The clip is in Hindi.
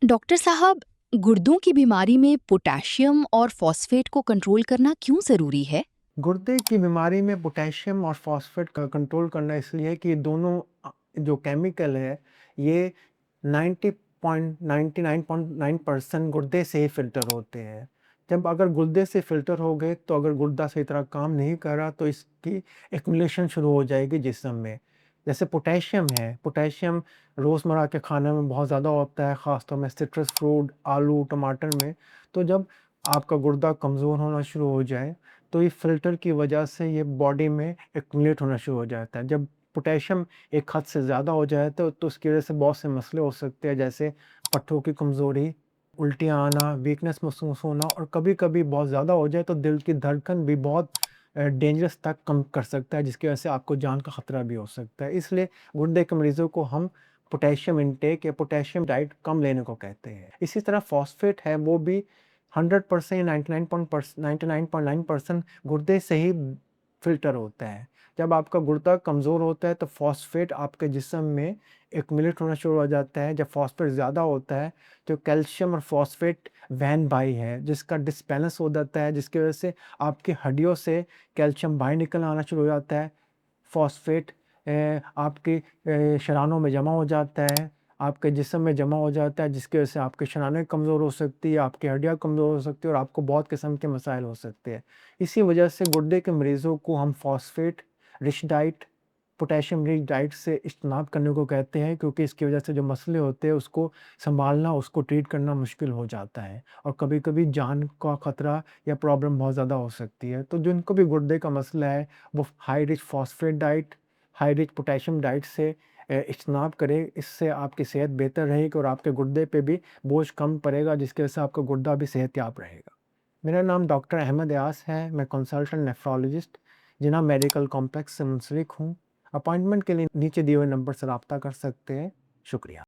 डॉक्टर साहब, गुर्दों की बीमारी में पोटेशियम और फॉस्फेट को कंट्रोल करना क्यों ज़रूरी है? गुर्दे की बीमारी में पोटेशियम और फॉस्फेट का कंट्रोल करना इसलिए है कि ये दोनों जो केमिकल है ये 99.9% गुर्दे से ही फ़िल्टर होते हैं। जब अगर गुर्दे से फ़िल्टर हो गए तो अगर गुर्दा सही तरह काम नहीं कर रहा तो इसकी एक्युमुलेशन शुरू हो जाएगी जिस्म में। जैसे पोटेशियम है, पोटेशियम रोज़मर्रा के खाने में बहुत ज़्यादा होता है, ख़ासतौर में सिट्रस फ्रूट, आलू, टमाटर में। तो जब आपका गुर्दा कमज़ोर होना शुरू हो जाए तो ये फ़िल्टर की वजह से ये बॉडी में एक्युमुलेट होना शुरू हो जाता है। जब पोटेशियम एक हद से ज़्यादा हो जाए तो उसकी वजह से बहुत से मसले हो सकते हैं, जैसे पट्टों की कमज़ोरी, उल्टियाँ आना, वीकनेस महसूस होना और कभी-कभी बहुत ज़्यादा हो जाए तो दिल की धड़कन भी बहुत डेंजरस तक कम कर सकता है, जिसकी वजह से आपको जान का खतरा भी हो सकता है। इसलिए गुर्दे के मरीज़ों को हम पोटेशियम इनटेक या पोटेशियम डाइट कम लेने को कहते हैं। इसी तरह फ़ॉस्फेट है वो भी 100% 99.9% गुर्दे से ही फ़िल्टर होता है। जब आपका गुर्दा कमज़ोर होता है तो फ़ॉस्फेट आपके जिस्म में एक्युमुलेट होना शुरू हो जाता है। जब फ़ॉस्फेट ज़्यादा होता है तो कैल्शियम और फ़ॉस्फेट वहन भाई है, जिसका डिसबैलेंस हो जाता है, जिसकी वजह से आपकी हड्डियों से कैल्शियम बाहर निकल आना शुरू हो जाता है। फ़ॉस्फेट आपकी शरानों में जमा हो जाता है, आपके जिस्म में जमा हो जाता है, जिसकी वजह से आपकी शरानें कमज़ोर हो सकती है, आपकी हड्डियाँ कमज़ोर हो सकती है और आपको बहुत किस्म के मसाइल हो सकते हैं। इसी वजह से गुर्दे के मरीज़ों को हम phosphate rich diet, potassium rich diet से इज्तनाब करने को कहते हैं, क्योंकि इसकी वजह से जो मसले होते हैं उसको सँभालना, उसको ट्रीट करना मुश्किल हो जाता है और कभी-कभी जान का खतरा या प्रॉब्लम बहुत ज़्यादा हो सकती है। तो जिनको भी गुर्दे का मसला है वो high rich phosphate diet, high rich potassium diet से इज्तनाब करें। इससे आपकी सेहत बेहतर रहेगी और आपके गुर्दे पे भी बोझ कम पड़ेगा, जिसकी वजह से आपका गुर्दा भी सेहतयाब रहेगा। मेरा नाम डॉक्टर अहमद यास है, मैं कंसल्टेंट नेफ्रोलॉजिस्ट जिन्ना मेडिकल कॉम्प्लेक्स से मुंसलिक हूँ। अपॉइंटमेंट के लिए नीचे दिए हुए नंबर से राब्ता कर सकते हैं। शुक्रिया।